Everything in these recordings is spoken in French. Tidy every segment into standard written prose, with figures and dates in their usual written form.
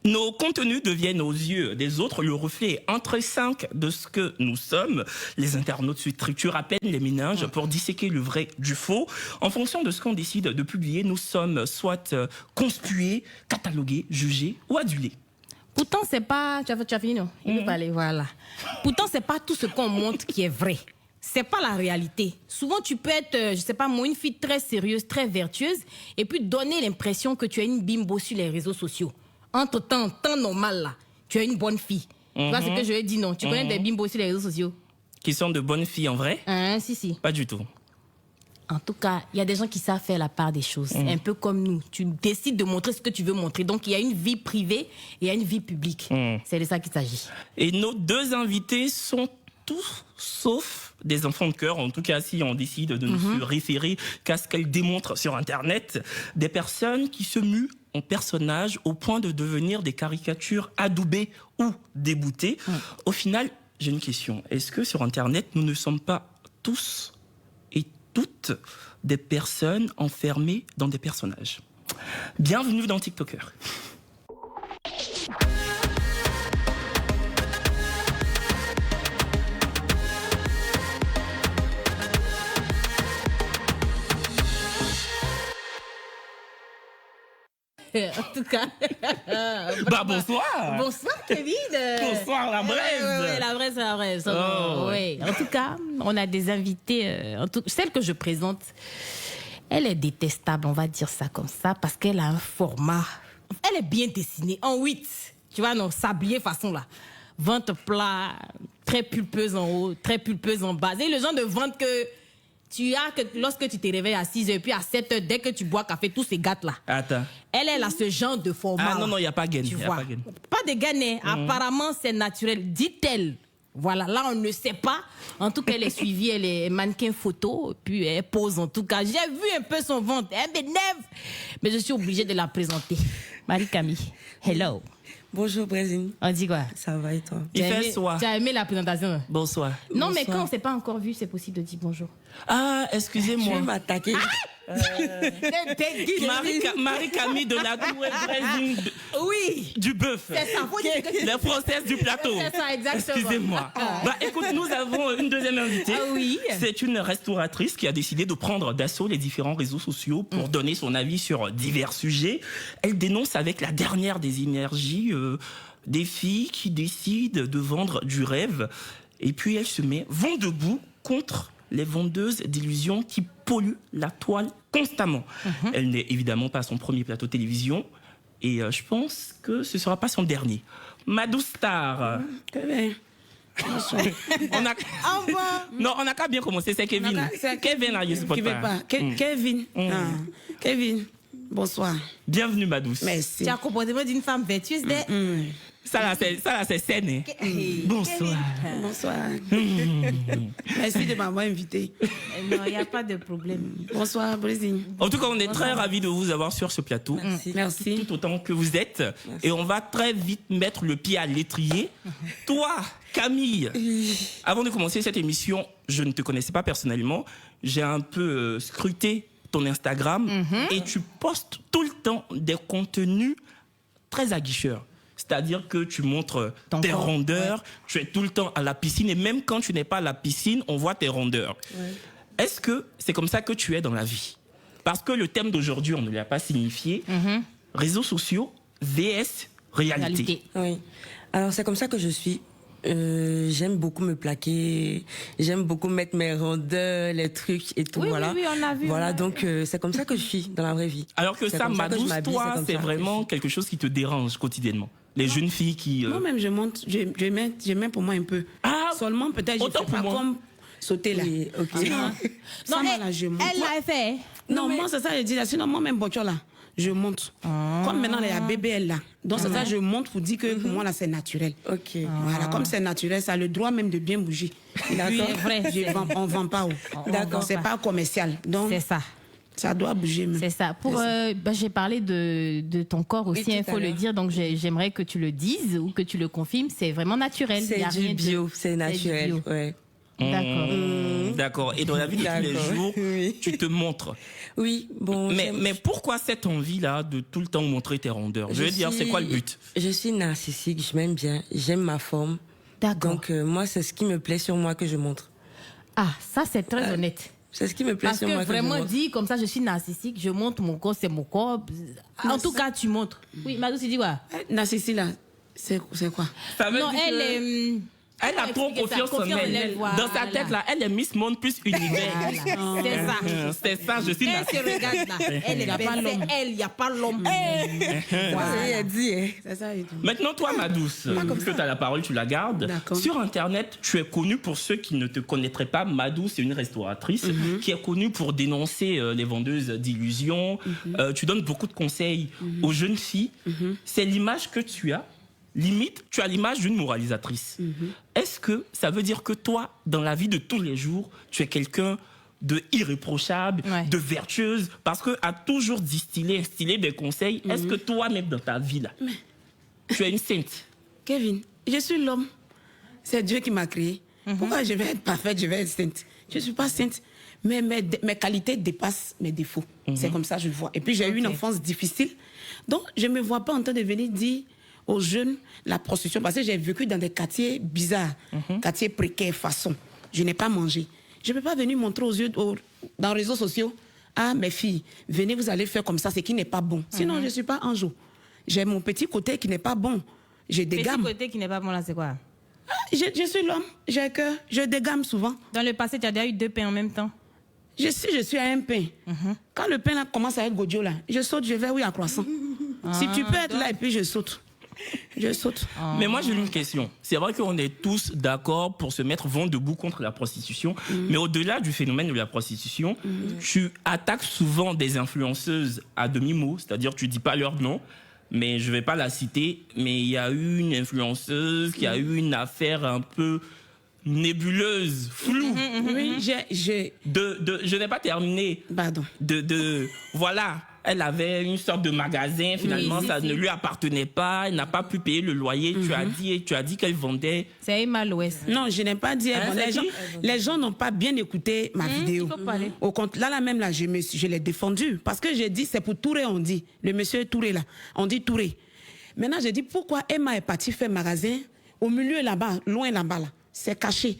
Nos contenus deviennent aux yeux des autres le reflet intrinsèque de ce que nous sommes. Les internautes structurent à peine les méninges pour disséquer le vrai du faux. En fonction de ce qu'on décide de publier, nous sommes soit conspués, catalogués, jugés ou adulés. Pourtant, c'est pas... Tu as fini, non? Il veut parler, voilà. Pourtant, c'est pas tout ce qu'on montre qui est vrai. C'est pas la réalité. Souvent, tu peux être, je sais pas moi, une fille très sérieuse, très vertueuse, et puis donner l'impression que tu es une bimbo sur les réseaux sociaux. Entre-temps, temps normal, là, tu es une bonne fille. Tu vois ce que je veux dire, non? Tu connais des bimbos sur les réseaux sociaux? Qui sont de bonnes filles en vrai? Si. Pas du tout. En tout cas, il y a des gens qui savent faire la part des choses. Un peu comme nous. Tu décides de montrer ce que tu veux montrer. Donc, il y a une vie privée et il y a une vie publique. C'est de ça qu'il s'agit. Et nos deux invités sont tous sauf des enfants de cœur, en tout cas si on décide de ne se référer qu'à ce qu'elles démontrent sur Internet, des personnes qui se muent en personnages au point de devenir des caricatures adoubées ou déboutées. Au final, j'ai une question. Est-ce que sur Internet, nous ne sommes pas tous et toutes des personnes enfermées dans des personnages? Bienvenue dans TikToker. En tout cas. Bonsoir. Bonsoir, Kevin. Bonsoir, la braise. La braise. Oui. En tout cas, on a des invités. Celle que je présente, elle est détestable, on va dire ça comme ça, parce qu'elle a un format. Elle est bien dessinée, en 8. Tu vois, non, sablier façon là. Ventre plat, très pulpeuse en haut, très pulpeuse en bas. C'est le genre de ventre que tu as que lorsque tu te réveilles à 6h et puis à 7h, dès que tu bois café, tous ces gâtes là. Attends. Elle a ce genre de format. Ah non, il n'y a pas gain. Tu vois. Pas de gain. Apparemment, c'est naturel. Dit-elle. Voilà, là, on ne sait pas. En tout cas, elle est suivie, elle est mannequin photo, puis elle pose en tout cas. J'ai vu un peu son ventre, elle m'énerve. Mais je suis obligée de la présenter. Marie-Camille, hello. Bonjour, Brésil. On dit quoi? Ça va et toi? Il fait soir. Tu as aimé la présentation? Bonsoir. Non, mais quand on ne s'est pas encore vu, c'est possible de dire bonjour. Ah, excusez-moi. Tu veux m'attaquer? Marie-Camille de la Tour Brésil. Oui. Du bœuf. C'est ça. La princesse du plateau. C'est ça, exactement. Excusez-moi. Écoute, nous avons une deuxième invitée. Ah oui. C'est une restauratrice qui a décidé de prendre d'assaut les différents réseaux sociaux pour donner son avis sur divers sujets. Elle dénonce avec la dernière des énergies des filles qui décident de vendre du rêve. Et puis elle se met vent debout contre les vendeuses d'illusions qui polluent la toile constamment. Elle n'est évidemment pas son premier plateau télévision et je pense que ce ne sera pas son dernier. Madou Star. On n'a qu'à bien commencer, c'est Kevin. Kevin, là, je sais pas. Kevin. Kevin, bonsoir. Bienvenue, Madou. Merci. Tu as comportement d'une femme vertueuse. Ça là, c'est saine. Bonsoir. Bonsoir. Merci de m'avoir invité. Non, il n'y a pas de problème. Bonsoir, Brésil. En tout cas, on est très ravis de vous avoir sur ce plateau. Merci. Tout autant que vous êtes. Merci. Et on va très vite mettre le pied à l'étrier. Toi, Camille, avant de commencer cette émission, je ne te connaissais pas personnellement. J'ai un peu scruté ton Instagram et tu postes tout le temps des contenus très aguicheurs. C'est-à-dire que tu montres tes rondeurs, tu es tout le temps à la piscine et même quand tu n'es pas à la piscine, on voit tes rondeurs. Est-ce que c'est comme ça que tu es dans la vie? Parce que le thème d'aujourd'hui, on ne l'a pas signifié. Réseaux sociaux, VS, réalité. Oui. Alors c'est comme ça que je suis. J'aime beaucoup me plaquer, j'aime beaucoup mettre mes rondeurs, les trucs et tout. Oui, voilà. Oui, on a vu. Voilà, donc c'est comme ça que je suis dans la vraie vie. Alors que ça, Madou, toi, c'est vraiment quelque chose qui te dérange quotidiennement. Les jeunes filles qui... Moi-même, je monte, je mets pour moi un peu. Ah, seulement peut-être je fais pas comme sauter là. Oui, ok. Non, elle l'a fait. Non, moi c'est ça je dis là. Sinon moi même voiture là, je monte. Comme maintenant il y a BBL là. Donc c'est ça je monte pour dire que pour moi là c'est naturel. Ok. Voilà, comme c'est naturel, ça a le droit même de bien bouger. D'accord. On vend pas haut. D'accord. C'est pas commercial. Donc c'est ça. Ça doit bouger. C'est ça. J'ai parlé de ton corps aussi, il faut le dire. Donc j'aimerais que tu le dises ou que tu le confirmes. C'est vraiment naturel. C'est du bio, c'est naturel. Ouais. D'accord. Et dans la vie de tous les jours, oui. tu te montres. Oui, bon. Mais pourquoi cette envie-là de tout le temps montrer tes rondeurs? Je veux dire, c'est quoi le but? Je suis narcissique, je m'aime bien, j'aime ma forme. D'accord. Donc, moi, c'est ce qui me plaît sur moi que je montre. Ah, ça c'est très honnête. C'est ce qui me plaît Parce sur que moi que je vraiment montre. dit comme ça, je suis narcissique, je montre mon corps, c'est mon corps. En tout cas, tu montres. Oui, Madou, tu dis quoi? Narcissie, là, c'est quoi? Ça veut Non, dire elle que est... elle a trop confiance en elle. Voilà. Dans sa tête, là, elle est Miss Monde plus univers. Voilà. C'est ça. C'est ça, je suis Elle narcissique. se regarde là. Elle est belle, c'est elle, il n'y a pas l'homme. Voilà. Elle dit, hein. C'est ça et tout. Maintenant, toi, ma douce, puisque tu as la parole, tu la gardes. D'accord. Sur Internet, tu es connue pour ceux qui ne te connaîtraient pas. Madou, c'est une restauratrice qui est connue pour dénoncer les vendeuses d'illusions. Tu donnes beaucoup de conseils aux jeunes filles. C'est l'image que tu as. Limite, tu as l'image d'une moralisatrice. Est-ce que ça veut dire que toi, dans la vie de tous les jours, tu es quelqu'un de irréprochable, de vertueuse, parce que a toujours instillé des conseils? Est-ce que toi-même, dans ta vie, là, tu es une sainte? Kevin, je suis l'homme. C'est Dieu qui m'a créé. Pourquoi je vais être parfaite, je vais être sainte? Je ne suis pas sainte. Mais mes qualités dépassent mes défauts. C'est comme ça que je vois. Et puis, j'ai eu une enfance difficile. Donc, je ne me vois pas en train de venir dire aux jeunes la prostitution. Parce que j'ai vécu dans des quartiers bizarres, quartiers précaires, façon. Je n'ai pas mangé. Je ne peux pas venir montrer aux yeux, dans les réseaux sociaux, ah, mes filles, venez, vous allez faire comme ça, ce qui n'est pas bon. Sinon, je ne suis pas ange. J'ai mon petit côté qui n'est pas bon. Je dégamme. Petit côté qui n'est pas bon là, c'est quoi? Je suis l'homme, j'ai un cœur, je dégamme souvent. Dans le passé, tu as déjà eu 2 pains en même temps. Je suis à un pain. Quand le pain là, commence à être godio, là, je saute, je vais, oui, à croissant. Si tu peux être là et puis je saute. Je saute. Mais moi, j'ai une question. C'est vrai qu'on est tous d'accord pour se mettre vent debout contre la prostitution. Mais au-delà du phénomène de la prostitution, tu attaques souvent des influenceuses à demi-mot. C'est-à-dire, tu dis pas leur nom, mais je vais pas la citer. Mais il y a eu une influenceuse qui a eu une affaire un peu nébuleuse, floue. Oui, Je n'ai pas terminé. Pardon. Voilà. Elle avait une sorte de magasin, finalement, ça ne lui appartenait pas, elle n'a pas pu payer le loyer. Tu as dit qu'elle vendait. C'est Emma l'Ouest. Non, je n'ai pas dit. Les gens n'ont pas bien écouté ma vidéo. Il faut parler. Au compte, là même, là, je l'ai défendu. Parce que j'ai dit, c'est pour Touré, on dit. Le monsieur Touré, là. On dit Touré. Maintenant, j'ai dit, pourquoi Emma est partie faire magasin au milieu là-bas, loin là-bas, là. C'est caché.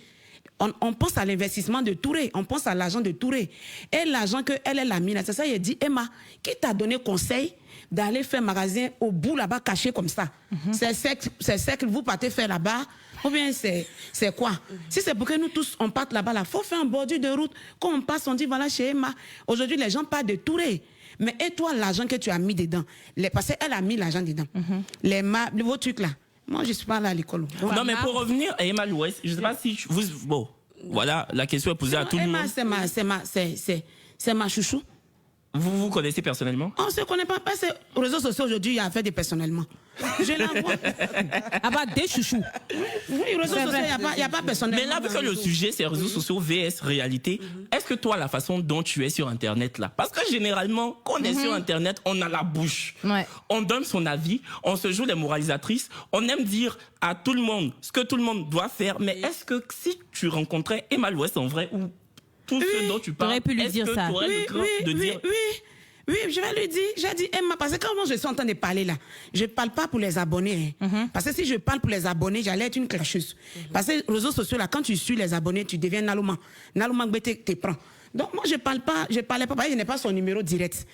On pense à l'investissement de Touré, on pense à l'argent de Touré. Et l'argent qu'elle a mis là, c'est ça, il a dit, Emma, qui t'a donné conseil d'aller faire magasin au bout là-bas, caché comme ça? C'est ça que vous partez faire là-bas? Ou bien c'est quoi? Si c'est pour que nous tous, on parte là-bas, il faut faire un bordure de route. Quand on passe, on dit, voilà, chez Emma. Aujourd'hui, les gens parlent de Touré. Mais et toi, l'argent que tu as mis dedans? Parce qu'elle a mis l'argent dedans. Vos trucs là. Moi, je ne suis pas là à l'école. Donc, non, mais pour revenir à Emma l'Ouest, je ne sais pas si bon, voilà, la question est posée à tout le monde. Emma, c'est ma chouchou. Vous connaissez personnellement? On ne se connaît pas. Parce que aux réseaux sociaux aujourd'hui, il y a affaire de personnellement. Je la vois. Ah bah, des chouchous. Oui, aux réseaux sociaux, il n'y a pas personnellement. Mais là, vu que le sujet, c'est réseaux sociaux vs réalité, est-ce que toi, la façon dont tu es sur Internet, là, parce que généralement, quand on est sur Internet, on a la bouche. Ouais. On donne son avis, on se joue les moralisatrices, on aime dire à tout le monde ce que tout le monde doit faire. Mais est-ce que si tu rencontrais Emma l'Ouest en vrai, ou tout ce dont tu parles, pu lui dire ça. Oui, je vais lui dire. J'ai dit, Emma, parce que quand moi je suis en train de parler là, je ne parle pas pour les abonnés. Parce que si je parle pour les abonnés, j'allais être une clasheuse. Parce que les réseaux sociaux là, quand tu suis les abonnés, tu deviens Nalouma. Nalouma te prend. Donc moi je parlais pas, parce que je n'ai pas son numéro direct.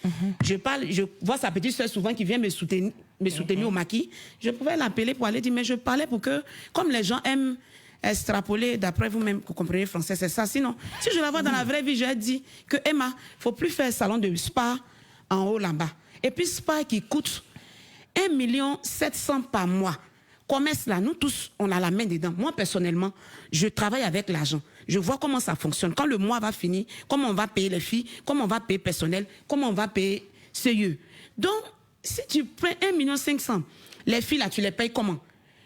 Je vois sa petite soeur souvent qui vient me soutenir au maquis. Je pouvais l'appeler pour aller dire, mais je parlais pour que, comme les gens aiment extrapoler, d'après vous-même, vous comprenez français, c'est ça. Sinon, si je la vois dans la vraie vie, j'ai dit que Emma, il ne faut plus faire salon de spa en haut là-bas. Et puis spa qui coûte 1 700 000 par mois. Commerce là, nous tous, on a la main dedans. Moi, personnellement, je travaille avec l'argent. Je vois comment ça fonctionne. Quand le mois va finir, comment on va payer les filles, comment on va payer le personnel, comment on va payer CE. Donc, si tu prends 1 500 000, les filles là, tu les payes comment?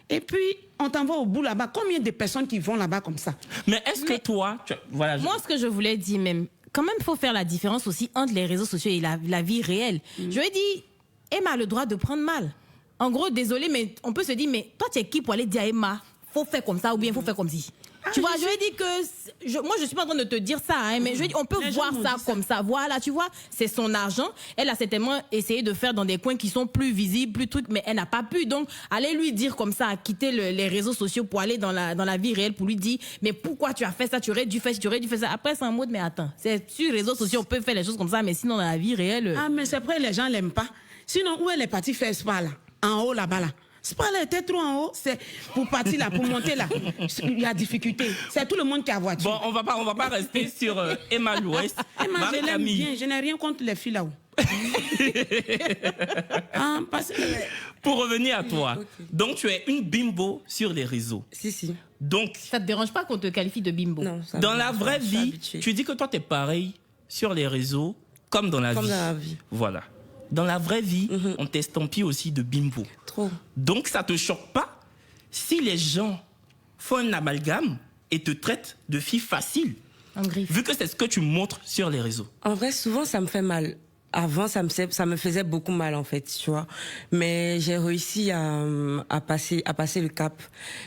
Et puis, on t'envoie au bout là-bas. Combien de personnes qui vont là-bas comme ça? Mais est-ce que toi... Voilà, Moi, ce que je voulais dire même, quand même, il faut faire la différence aussi entre les réseaux sociaux et la vie réelle. Je lui ai dit, Emma a le droit de prendre mal. En gros, désolé, mais on peut se dire, mais toi, tu es qui pour aller dire à Emma, faut faire comme ça ou bien faut faire comme ci? Ah, Tu vois, je lui dis que moi je suis pas en train de te dire ça, hein, mais je lui dis on peut voir ça comme ça. Voilà, tu vois, c'est son argent. Elle a certainement essayé de faire dans des coins qui sont plus visibles, plus trucs, mais elle n'a pas pu. Donc, allez lui dire comme ça, quitter les réseaux sociaux pour aller dans la vie réelle, pour lui dire mais pourquoi tu as fait ça, tu aurais dû faire ça. Après c'est en mode mais attends, c'est sur les réseaux sociaux on peut faire les choses comme ça, mais sinon dans la vie réelle. Ah mais c'est vrai les gens l'aiment pas. Sinon où elle est partie faire spa là, en haut là-bas là. Spa là était trop en haut, c'est pour partir là, pour monter là. Il y a difficulté. C'est tout le monde qui a voiture. Bon, on va pas rester sur Emma l'Ouest. Emma, je l'aime bien, je n'ai rien contre les filles là-haut. Pour revenir à toi, donc tu es une bimbo sur les réseaux. Si. Donc, Ça te dérange pas qu'on te qualifie de bimbo? Non, dans la vraie vie, tu dis que toi, tu es pareil sur les réseaux comme dans la vie. Comme dans la vie. Voilà. Dans la vraie vie, on t'estampille aussi de bimbo. Trop. Donc, ça te choque pas si les gens font un amalgame et te traitent de fille facile, En griffe. vu que c'est ce que tu montres sur les réseaux. En vrai, souvent, ça me fait mal. Avant, ça me faisait beaucoup mal, en fait, tu vois. Mais j'ai réussi à passer le cap.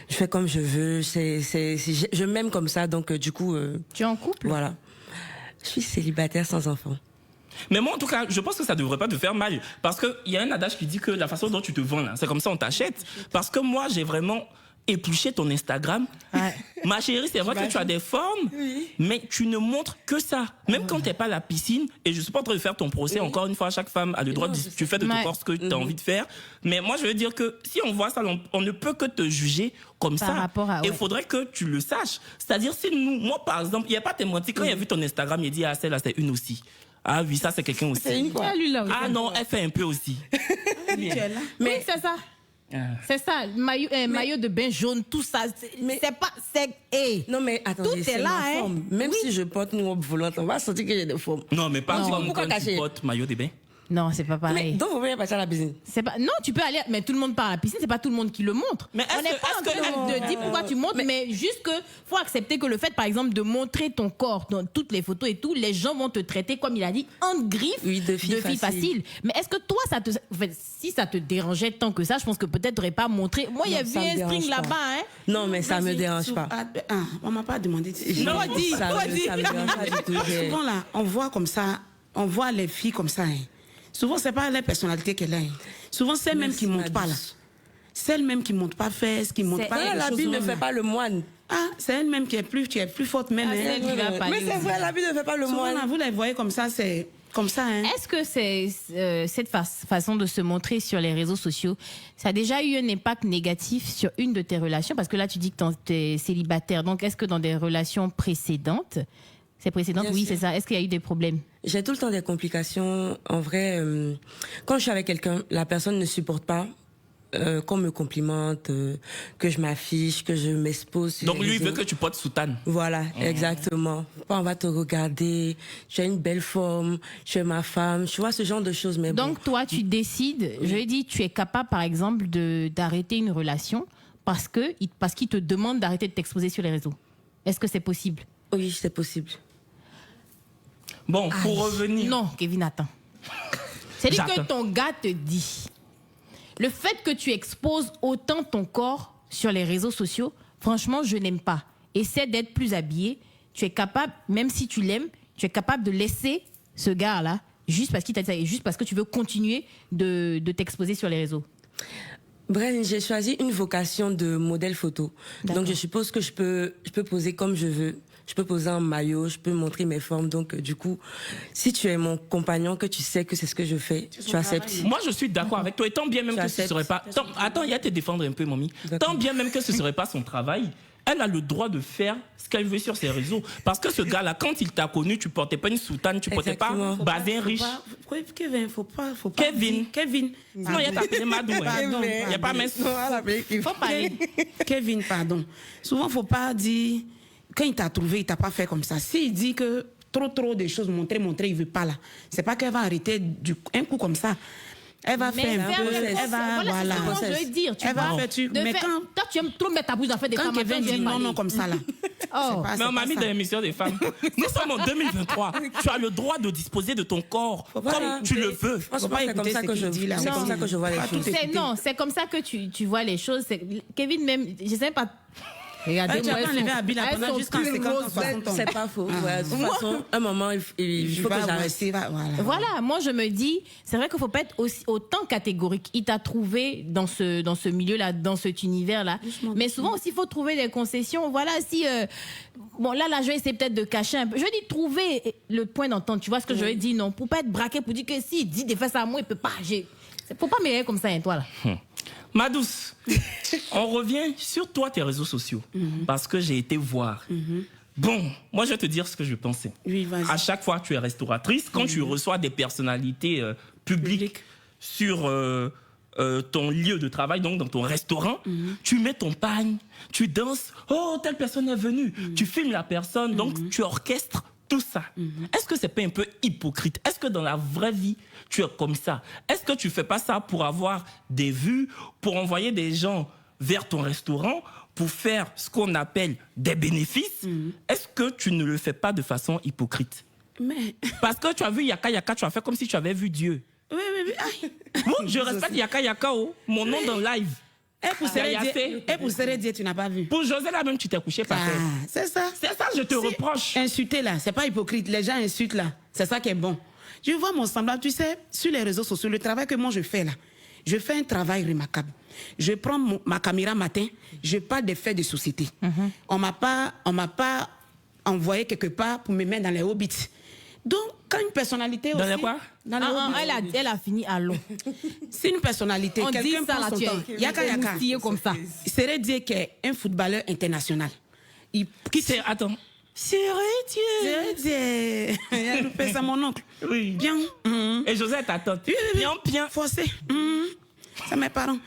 Je fais comme je veux. Je m'aime comme ça, donc du coup... Tu es en couple? Voilà. Je suis célibataire sans enfant. Mais moi, en tout cas, je pense que ça ne devrait pas te faire mal. Parce qu'il y a un adage qui dit que la façon dont tu te vends, là, c'est comme ça on t'achète. Parce que moi, j'ai vraiment épluché ton Instagram. Ouais. Ma chérie, c'est vrai que tu as des formes, mais tu ne montres que ça. Même quand tu n'es pas à la piscine, et je ne suis pas en train de faire ton procès, encore une fois, chaque femme a le droit tu fais de ton corps ce que tu as envie de faire. Mais moi, je veux dire que si on voit ça, on ne peut que te juger comme Par ça. rapport à- Et il ouais. faudrait que tu le saches. C'est-à-dire, si moi, par exemple, il n'y a pas te menti, quand il a vu ton Instagram, il a dit, ah, celle-là, c'est une aussi. Ah oui, ça, c'est quelqu'un aussi. Ah, lui, là aussi. Ah non, elle fait un peu aussi. Oui, c'est ça. C'est ça, maillot de bain jaune, tout ça. C'est pas. Non, mais attendez, Tout est c'est là, ma hein. forme. Même si je porte une robe volante, on va sentir que j'ai des formes. Non, mais pas comme pourquoi quand tu cacher? portes maillot de bain. Non, c'est pas Mais pareil. donc, vous pouvez passer à la piscine. C'est pas. Non, tu peux aller. Mais tout le monde part à la piscine, c'est pas tout le monde qui le montre. Mais on n'est pas en train de dire pourquoi tu montres, mais juste que faut accepter que le fait, par exemple, de montrer ton corps dans toutes les photos et tout, les gens vont te traiter, comme il a dit, en griffe de fille facile. Mais est-ce que toi, si ça te dérangeait tant que ça, je pense que peut-être t'aurais pas montré. Moi, il y a vu un string là-bas, hein. Non, mais ça me dérange pas. On m'a pas demandé. Ça me dérange pas du tout. Souvent là, on voit comme ça, on voit les filles comme ça. Hein. Souvent, c'est pas la personnalité qu'elle a. Hein. Souvent, c'est même qui montent pas là. Celle même qui monte pas fesses, qui monte pas. L'habit ne fait pas le moine. Ah, c'est elle-même qui est plus forte même. Ah, c'est elle qui va parler. Mais c'est vrai, l'habit ne fait pas le Souvent, moine. là, vous les voyez comme ça, c'est comme ça. Hein. Est-ce que cette façon de se montrer sur les réseaux sociaux, ça a déjà eu un impact négatif sur une de tes relations? Parce que là, tu dis que tu es célibataire. Donc, est-ce que dans des relations précédentes, oui, c'est ça. Est-ce qu'il y a eu des problèmes? J'ai tout le temps des complications. En vrai, quand je suis avec quelqu'un, la personne ne supporte pas qu'on me complimente, que je m'affiche, que je m'expose. Donc lui, il veut que tu portes soutane. Voilà, exactement. On va te regarder, tu as une belle forme, tu es ma femme, tu vois ce genre de choses. Mais donc toi, tu décides, je dis, tu es capable par exemple d'arrêter une relation parce qu'il te demande d'arrêter de t'exposer sur les réseaux. Est-ce que c'est possible? Oui, c'est possible. Bon, pour revenir... Non, Kevin, attends. C'est-à-dire que ton gars te dit, le fait que tu exposes autant ton corps sur les réseaux sociaux, franchement, je n'aime pas. Essaie d'être plus habillé. Tu es capable, même si tu l'aimes, tu es capable de laisser ce gars-là, juste parce qu'il t'a dit ça, et juste parce que tu veux continuer de t'exposer sur les réseaux. Bren, j'ai choisi une vocation de modèle photo. Donc, je suppose que je peux poser comme je veux. Je peux poser un maillot, je peux montrer mes formes. Donc, du coup, si tu es mon compagnon, que tu sais que c'est ce que je fais, tu acceptes. Moi, je suis d'accord avec toi. Et tant bien même que ce ne serait pas... Attends, il y a à te défendre un peu, mamie. Tant bien même que ce ne serait pas son travail, elle a le droit de faire ce qu'elle veut sur ses réseaux. Parce que ce gars-là, quand il t'a connu, tu ne portais pas une soutane, tu ne portais pas un bazin riche. Kevin, faut pas. Kevin. Non, il y a ta Madou. Il n'y a pas même... Faut parler. Kevin, pardon. Souvent, faut pas dire... Quand il t'a trouvé, il t'a pas fait comme ça. S'il dit que trop de choses, montrer, il veut pas là. C'est pas qu'elle va arrêter un coup comme ça. Elle va faire un peu. Elle va, voilà. C'est ce que je veux dire. Tu elle va faire tu. Mais quand toi, tu aimes trop mettre ta bouche dans faire des quand femmes. Kevin dit non comme ça là. Mais on m'a mis dans l'émission des femmes. Nous sommes en 2023. Tu as le droit de disposer de ton corps comme tu le veux. C'est comme ça que je vois les choses. Non, c'est comme ça que tu vois les choses. Kevin même, je sais pas. Regardez, Tu as pas enlevé Abby là pendant jusqu'à 50 ans, 60 ans. C'est pas faux. Ouais, de toute façon, un moment, il faut que j'arrête. Voilà, moi je me dis, c'est vrai qu'il faut pas être autant catégorique. Il t'a trouvé dans ce milieu-là, dans cet univers-là. Mais souvent aussi, il faut trouver des concessions. Voilà, si... bon, là, je vais essayer peut-être de cacher un peu. Je dis trouver le point d'entente. Tu vois ce que je veux dire? Non, pour pas être braqué, pour dire que s'il dit de faire ça à moi, il peut pas. Faut pas m'aider comme ça, hein, toi, là. Ma douce, on revient sur toi, tes réseaux sociaux, parce que j'ai été voir. Bon, moi, je vais te dire ce que je pensais. Oui, vas-y. À chaque fois, tu es restauratrice. Quand tu reçois des personnalités publiques sur ton lieu de travail, donc dans ton restaurant, tu mets ton pagne, tu danses. Oh, telle personne est venue. Tu filmes la personne, donc tu orchestres tout ça. Est-ce que c'est pas un peu hypocrite? Est-ce que dans la vraie vie, tu es comme ça? Est-ce que tu fais pas ça pour avoir des vues, pour envoyer des gens vers ton restaurant, pour faire ce qu'on appelle des bénéfices? Est-ce que tu ne le fais pas de façon hypocrite? Mais... Parce que tu as vu Yaka Yaka, tu as fait comme si tu avais vu Dieu. Oui. Aïe. Moi, je respecte Yaka Yaka, mon nom dans live. Et pour Sérédier, tu n'as pas vu. Pour José, là même, tu t'es couché par terre. C'est ça. C'est ça, je te reproche. Insulter là, c'est pas hypocrite. Les gens insultent là. C'est ça qui est bon. Je vois mon semblable, tu sais, sur les réseaux sociaux, le travail que moi je fais là, je fais un travail remarquable. Je prends ma caméra matin, je parle des faits de société. On m'a pas envoyé quelque part pour me mettre dans les hobbits. Donc, quand une personnalité aussi... Dans les quoi? Dans les hobbits. Elle a fini à l'eau. C'est une personnalité. On dit Quelqu'un ça prend là, son tu temps. Yaka. comme ça. Serait dire qu'il est un footballeur international. Qui c'est? Attends. Sérédier. Elle nous fait ça, mon oncle. Oui. Bien. Et José est ta tante. Bien. Forcé. C'est mes parents.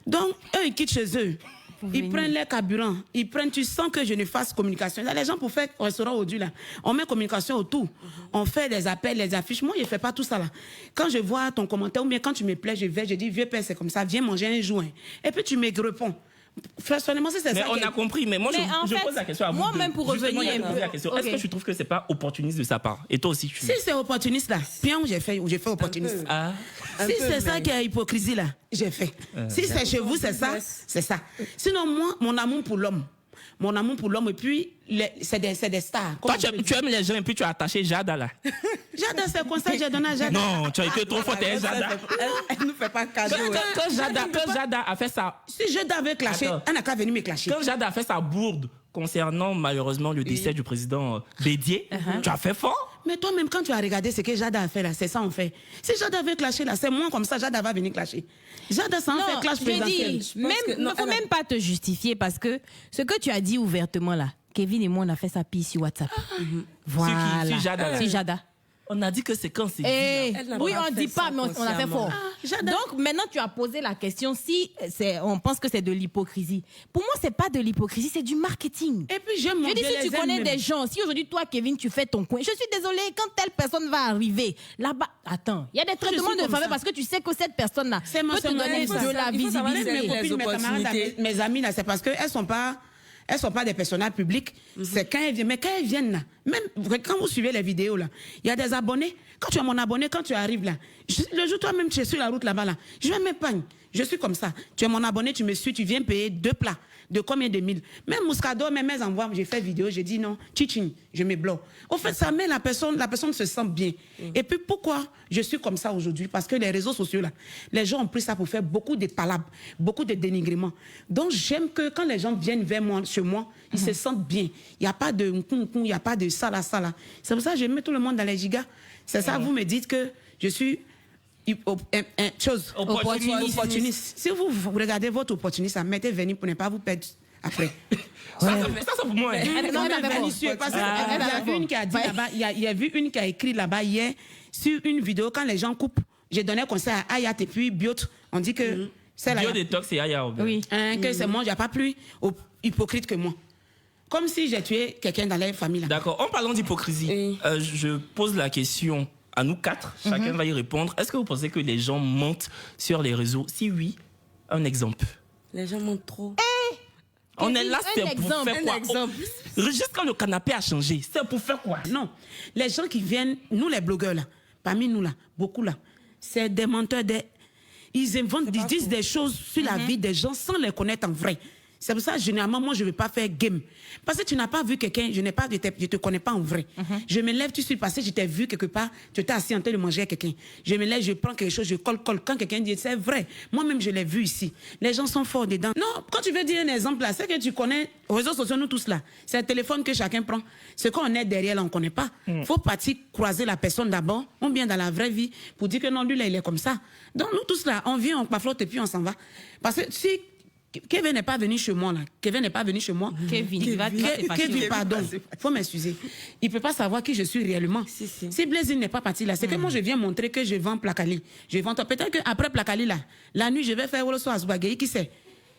Donc, eux, ils quittent chez eux. Ils prennent leur carburant. Tu sens que je ne fasse communication. Là, les gens, pour faire restaurant au là, on met communication autour. On fait des appels, les affiches. Moi, je ne fais pas tout ça là. Quand je vois ton commentaire, ou bien quand tu me plais, je dis, vieux père, c'est comme ça, viens manger un joint. Et puis tu me réponds. Personnellement, c'est ça. Mais on a compris, mais moi, je pose la question à vous. Moi-même, pour revenir un peu. Est-ce que tu trouves que c'est pas opportuniste de sa part? Et toi aussi, tu... Si c'est opportuniste là, bien j'ai fait opportuniste. Si c'est ça qui est hypocrisie là, j'ai fait. Si c'est chez vous, c'est ça, c'est ça. Sinon, moi, mon amour pour l'homme, et puis, c'est des stars. Toi, tu aimes les gens et puis tu as attaché Jada là. Jada, c'est comme ça, j'ai donné à Jada. Non, tu as été trop forte, Jada. Elle nous fait pas cadeau. Quand Jada a fait ça... Si Jada avait clashé, elle n'a qu'à venir me clasher. Quand Jada a fait sa bourde concernant malheureusement le décès du président Bédier, tu as fait fort. Mais toi-même, quand tu as regardé ce que Jada a fait là, c'est ça en fait. Si Jada avait clashé là, c'est moi comme ça, Jada va venir clasher. Jada, ça en fait clash présidentiel. Il ne faut même pas te justifier parce que ce que tu as dit ouvertement là, Kevin et moi, on a fait ça pile sur WhatsApp. Voilà. C'est Jada. On a dit que c'est quand c'est dit. Oui, on ne dit pas, mais on a fait fort. Donc, maintenant, tu as posé la question si on pense que c'est de l'hypocrisie. Pour moi, ce n'est pas de l'hypocrisie, c'est du marketing. Et puis, je dis, si tu connais des gens, si aujourd'hui, toi, Kevin, tu fais ton coin, je suis désolée, quand telle personne va arriver, là-bas, attends, il y a des traitements de faveur parce que tu sais que cette personne-là peut te donner de la visibilité. Mes amis, là, c'est parce qu'elles ne sont pas des personnages publics. C'est quand elles viennent. Mais quand elles viennent là, même quand vous suivez les vidéos là, il y a des abonnés. Quand tu es mon abonné, quand tu arrives là, le jour toi-même tu es sur la route là-bas là, je vais m'épargner. Je suis comme ça. Tu es mon abonné, tu me suis, tu viens payer 2 plats. De combien de mille? Même Mouskado, même mes envois, j'ai fait vidéo, j'ai dit non, tchitching, je me bloque. Au fait, ça met la personne se sent bien. Et puis pourquoi je suis comme ça aujourd'hui? Parce que les réseaux sociaux là, les gens ont pris ça pour faire beaucoup de palabres, beaucoup de dénigrements. Donc j'aime que quand les gens viennent vers moi, chez moi, ils se sentent bien. Il n'y a pas de il n'y a pas de ça là. C'est pour ça que je mets tout le monde dans les gigas. C'est ça, vous me dites que je suis opportuniste. Si vous regardez votre opportuniste, mettez venir pour ne pas vous perdre après. Ça c'est pour moi. Il y a vu une qui a écrit là-bas hier sur une vidéo quand les gens coupent. J'ai donné un conseil à Ayat et puis Biot. On dit que c'est la Biodétox et Ayat. Oui. Que c'est moi, il n'y a pas plus hypocrite que moi. Comme si j'ai tué quelqu'un dans la famille. D'accord. En parlant d'hypocrisie, je pose la question à nous 4. Chacun va y répondre. Est-ce que vous pensez que les gens mentent sur les réseaux? Si oui, un exemple. Les gens mentent trop. On est là, c'est pour faire quoi? Juste quand le canapé a changé, c'est pour faire quoi? Non. Les gens qui viennent, nous les blogueurs là, parmi nous là, beaucoup là, c'est des menteurs. Ils inventent, ils disent des choses sur la vie des gens sans les connaître en vrai. C'est pour ça, généralement, moi, je ne vais pas faire game. Parce que tu n'as pas vu quelqu'un, je ne te connais pas en vrai. Je me lève, tu suis passé, je t'ai vu quelque part, tu t'es assis en train de manger avec quelqu'un. Je me lève, je prends quelque chose, je colle. Quand quelqu'un dit, c'est vrai, moi-même, je l'ai vu ici. Les gens sont forts dedans. Non, quand tu veux dire un exemple là, c'est que tu connais, les réseaux sociaux, nous tous là, c'est un téléphone que chacun prend. Ce qu'on est derrière là, on ne connaît pas. Il faut partir croiser la personne d'abord, ou bien dans la vraie vie, pour dire que non, lui là, il est comme ça. Donc nous tous là, on vient, on paflote et puis on s'en va. Parce que si Kevin n'est pas venu chez moi, là. Kevin, pardon, faut m'excuser. Il ne peut pas savoir qui je suis réellement. Si Blaise n'est pas parti là, c'est que moi, je viens montrer que je vends Placali. Je vends toi. Peut-être qu'après Placali, là, la nuit, je vais faire Woloso Azubagei, qui sait?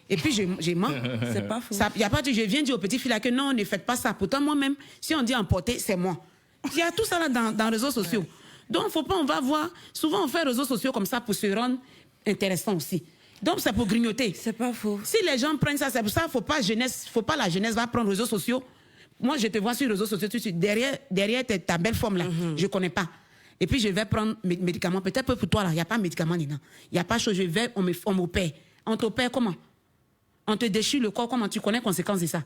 Et puis, je mens. C'est pas faux. Y a pas, je viens dire aux petits filles là que non, ne faites pas ça. Pourtant, moi-même, si on dit emporter, c'est moi. Il y a tout ça là dans les réseaux sociaux. Donc, faut pas, on va voir. Souvent, on fait réseaux sociaux comme ça pour se rendre intéressant aussi. Donc, c'est pour grignoter. C'est pas faux. Si les gens prennent ça, c'est pour ça, faut pas la jeunesse va prendre les réseaux sociaux. Moi, je te vois sur les réseaux sociaux tout de suite. Derrière ta belle forme là, je connais pas. Et puis, je vais prendre mes médicaments. Peut-être pour toi là, il n'y a pas de médicaments dedans. Il n'y a pas de chose, on m'opère. On t'opère comment? On te déchire le corps, comment? Tu connais les conséquences de ça?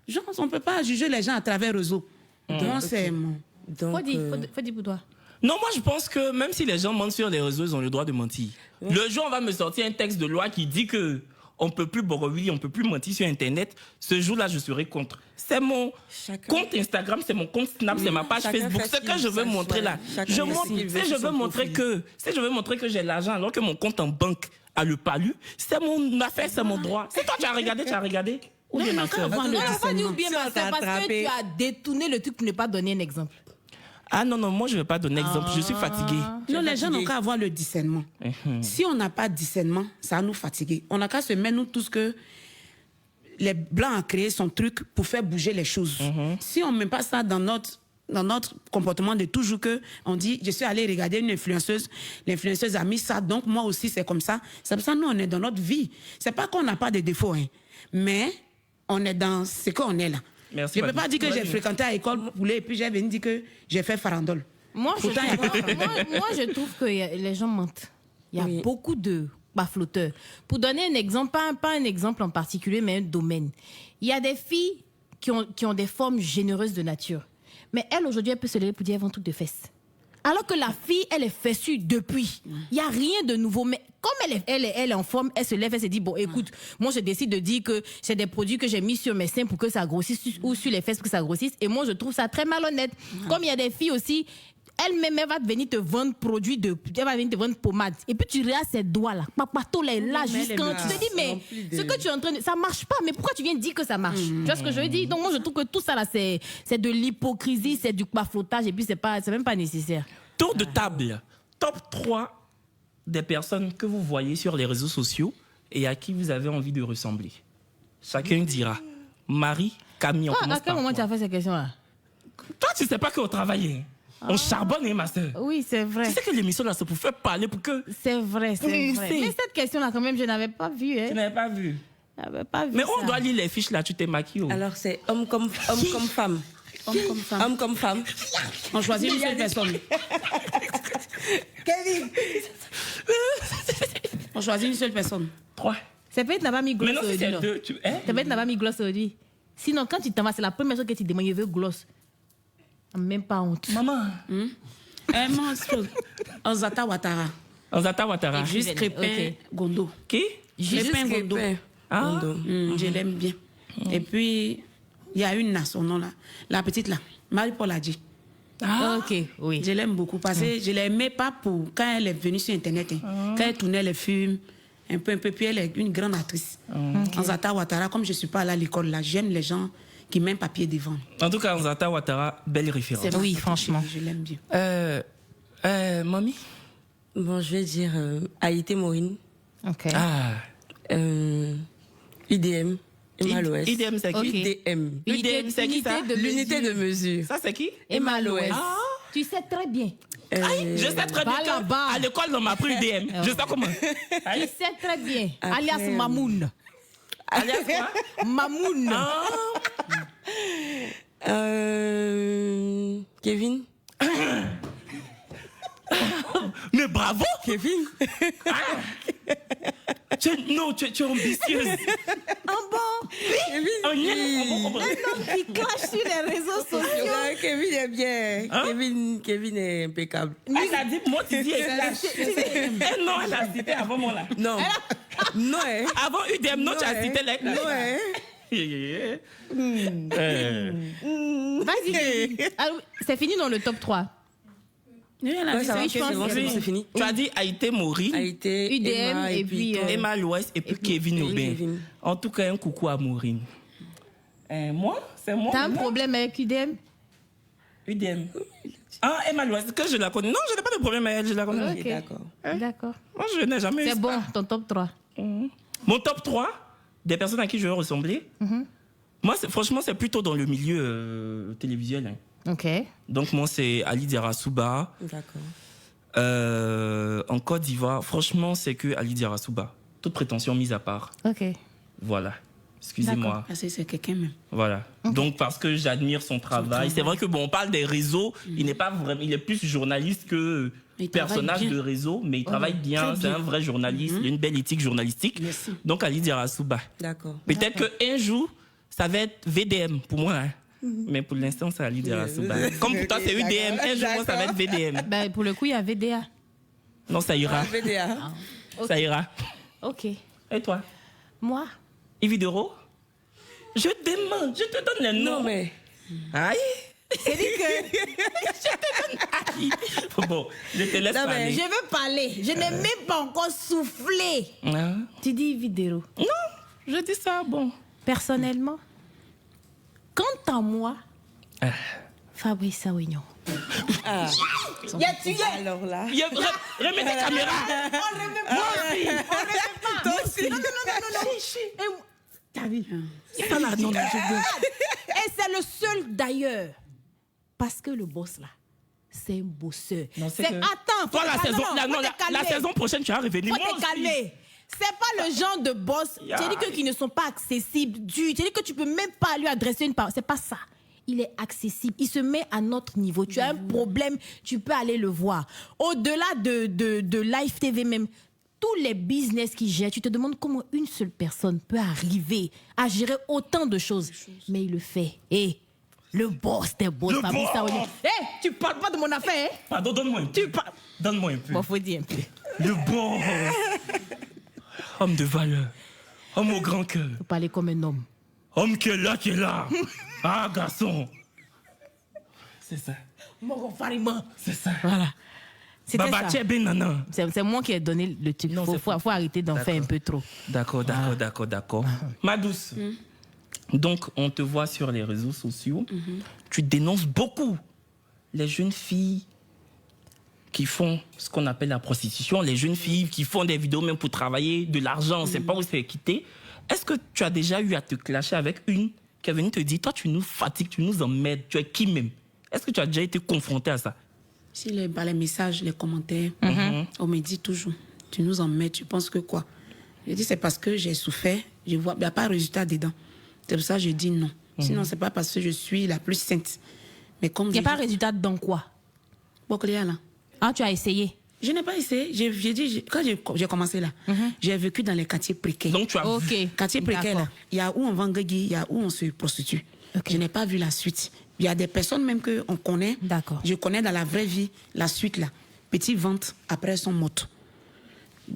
Genre, on ne peut pas juger les gens à travers les réseaux. Donc, c'est... Faut dire pour toi. Non, moi je pense que même si les gens mentent sur les réseaux, ils ont le droit de mentir. Le jour où on va me sortir un texte de loi qui dit que on peut plus borowili, on peut plus mentir sur Internet, ce jour-là je serai contre. C'est mon compte Instagram, c'est mon compte Snap, c'est ma page Facebook. Ce que je veux montrer là, je montre. Si je veux montrer que j'ai l'argent alors que mon compte en banque a le palu, c'est mon affaire, c'est mon droit. C'est toi tu as regardé. Ou bien ma soeur. Non, pas dit ou bien ma soeur, parce que tu as détourné le truc pour ne pas donner un exemple. Ah non, moi je ne vais pas donner exemple, je suis fatigué. Non, les gens n'ont qu'à avoir le discernement. Si on n'a pas de discernement, ça va nous fatiguer. On n'a qu'à se mettre, nous tous, que les Blancs ont créé son truc pour faire bouger les choses. Si on ne met pas ça dans notre comportement de toujours que on dit, je suis allé regarder une influenceuse, l'influenceuse a mis ça, donc moi aussi c'est comme ça. C'est pour ça que nous, on est dans notre vie. C'est pas qu'on n'a pas de défauts, hein, mais on est dans ce qu'on est là. Merci, je ne peux pas dire que j'ai fréquenté à l'école poulet et puis j'ai venu dire que j'ai fait farandole. Moi, je trouve que les gens mentent. Il y a beaucoup de baflotteurs. Pour donner un exemple, pas un exemple en particulier, mais un domaine. Il y a des filles qui ont des formes généreuses de nature. Mais elle, aujourd'hui, elle peut se lever pour dire qu'elle vend truc de fesses. Alors que la fille, elle est fessue depuis. Il n'y a rien de nouveau. Mais comme elle est en forme, elle se lève, elle se dit, bon, écoute, moi, je décide de dire que c'est des produits que j'ai mis sur mes seins pour que ça grossisse ou sur les fesses pour que ça grossisse. Et moi, je trouve ça très malhonnête. Comme il y a des filles aussi, elle-même, elle va venir te vendre elle va venir te vendre pommade. Et puis, tu regardes ses doigts là. Papato là, jusqu'en. Tu te dis, mais ce que tu es en train de. Ça marche pas. Mais pourquoi tu viens dire que ça marche? Tu vois ce que je veux dire? Donc, moi, je trouve que tout ça là, c'est de l'hypocrisie, c'est du baflottage. Et puis, c'est même pas nécessaire. Tour de table. Top 3 des personnes que vous voyez sur les réseaux sociaux et à qui vous avez envie de ressembler. Chacun dira. Marie, Camille, on commence à quel moment tu as fait cette question là? Toi, tu sais pas qu'on travaille. On charbonne, hein, ma soeur. Oui, c'est vrai. Tu sais que l'émission, là, c'est pour faire parler, pour que... C'est vrai. Mais cette question-là, quand même, je n'avais pas vu. Hein. Tu n'avais pas vu? Je n'avais pas vu. Mais ça. on doit lire les fiches, là, tu t'es maquillée. Alors, c'est homme comme femme. Homme comme femme. On choisit une seule personne. Kevin. On choisit une seule personne. 3. C'est peut-être n'a pas mis gloss. Mais non, si c'est 2, C'est peut-être n'a pas mis gloss aujourd'hui. Sinon, quand tu t'en vas, c'est la première chose que tu demandes, je veux gloss. Même pas honte. Maman. Ozata Ouattara. Ozata Ouattara. Juste Crépin Gondo. Qui? Crépin Gondo. Ah. Je l'aime bien. Et puis, il y a une là, son nom là. La petite là. Marie-Paul Adji. Ah. Ok, oui. Je l'aime beaucoup parce que je l'aimais pas pour quand elle est venue sur Internet. Quand elle tournait les films, un peu, puis elle est une grande actrice. Ozata Ouattara, comme je suis pas allée à l'école là, j'aime les gens qui mettent papier devant. En tout cas, Ozata Ouattara, belle référence. Oui, franchement. Je l'aime bien. Mamie? Bon, je vais dire Haïté Maureen. Ok. Ah. IDM. Emma Loès. IDM, c'est qui? Okay. IDM, c'est qui ça? L'unité de mesure. Ça, c'est qui? Emma Loès. Ah. Tu sais très bien. Aïe, je sais très bien qu'à l'école, on m'a pris IDM. Je sais comment. Tu sais très bien. Après, Alias Mamoun. Alias quoi? Mamoun. Kevin. Mais bravo! Kevin. Non, tu es ambitieuse. bon. Un homme qui clash sur les réseaux sociaux. Ouais, Kevin est bien. Hein? Kevin est impeccable. Elle a dit, moi, tu dis, non, elle a cité avant moi, là. Non. Non, hein. Avant UDM, non, tu as cité les. Non, hein. Vas-y. Alors, c'est fini dans le top 3. Ouais, ça va, je pense que c'est fini. Tu as dit Haïté Mori, Haïté, UDM, Emma, et puis, toi. Emma l'Ouest et puis Kevin Aubin. Kevin. En tout cas, un coucou à Maureen. Moi, c'est moi. T'as un moi. problème avec UDM? UDM. Ah, Emma l'Ouest, que je la connais. Non, je n'ai pas de problème avec elle, je la connais. Ok. D'accord. D'accord. Moi, je n'ai jamais eu C'est ça. bon, ton top 3. Mon top 3 des personnes à qui je veux ressembler, moi, franchement, c'est plutôt dans le milieu télévisuel. Hein. Ok. Donc, moi, c'est Ali Diarra-Souba. D'accord. En Côte d'Ivoire, franchement, c'est que Ali Diarra-Souba. Toute prétention mise à part. Ok. Voilà. Excusez-moi. Parce que c'est quelqu'un même. Voilà. Donc, parce que j'admire son travail. C'est vrai que bon, on parle des réseaux. Il n'est pas vraiment, il est plus journaliste que Il travaille personnage bien. de réseau, mais il travaille bien. très C'est bien. un vrai journaliste. Il a une belle éthique journalistique. Merci. Donc, Ali Diarra-Souba. D'accord. Peut-être qu'un jour, ça va être VDM pour moi. Hein. Mais pour l'instant, c'est Ali Diarra-Souba. Comme pour toi, c'est UDM. Un jour, moi, ça va être VDM. Ben, pour le coup, il y a VDA. Non, ça ira. VDA. Ça ira. Ok. Et toi? Moi? Evidero? Je demande, je te donne les noms. Non, mais. Aïe! C'est dit que Aïe! Bon, je te laisse Non, mais parler. je veux parler. Je n'ai même pas encore soufflé. Hein? Tu dis Vidéro. Non, je dis ça, bon. Personnellement, quant à moi, Fabrice Awignon. Ah. Il a tué. Alors là. Remets tes caméras. On ne remet pas. On ne remet pas. Toi aussi. Non. Et- T'as vu? Ça là, non, non, Et c'est le seul d'ailleurs. Parce que le boss là, c'est un bosseur. Non, c'est C'est que- attends, Toi, la faut te saison, calmer, non, faut te la calmer. saison prochaine, tu vas revenir. Faut Moi te aussi. calmer. C'est pas le genre de boss. Yeah. Tu as dit que qui ne sont pas accessibles. Tu as dit que tu peux même pas lui adresser une parole. C'est pas ça. Il est accessible. Il se met à notre niveau. Tu as un problème, tu peux aller le voir. Au-delà de Live TV même, tous les business qu'il gère, tu te demandes comment une seule personne peut arriver à gérer autant de choses. Mais il le fait. Et le boss des boss. Le Fabrice boss. Awignon. Tu parles pas de mon affaire, hein? Pardon, donne-moi un peu. Donne-moi un peu. Bon, faut dire un peu. Le bon. Homme de valeur. Homme au grand cœur. Faut parler comme un homme. Homme qui est là, qui est là. Ah, garçon. C'est ça. Moro Farima. C'est ça. Voilà. C'était Baba ça. Tchebe Nana. C'est moi qui ai donné le truc. Non, Il c'est faut arrêter d'en faire un peu trop. D'accord. Ma douce. Donc, on te voit sur les réseaux sociaux. Tu dénonces beaucoup les jeunes filles qui font ce qu'on appelle la prostitution, les jeunes filles qui font des vidéos même pour travailler de l'argent, on ne sait pas où c'est quitté. Est-ce que tu as déjà eu à te clasher avec une qui est venue te dire, toi, tu nous fatigues, tu nous emmerdes, tu es qui même? Est-ce que tu as déjà été confronté à ça? Si les messages, les commentaires, on me dit toujours, tu nous emmerdes, tu penses que quoi? Je dis, c'est parce que j'ai souffert, je vois, il n'y a pas de résultat dedans. C'est pour ça que je dis non. Sinon, c'est pas parce que je suis la plus sainte. Mais comme Il n'y a pas de résultat dans quoi? là. Ah, tu as essayé? Je n'ai pas essayé. J'ai dit, quand j'ai commencé là, j'ai vécu dans les quartiers précaires. Donc, tu as Ok. vu. Quartier précaire, là, D'accord. il y a où on vend guégui, il y a où on se prostitue. Je n'ai pas vu la suite. Il y a des personnes même qu'on connaît. D'accord. Je connais dans la vraie vie la suite là. Petite vente, après elles sont mortes.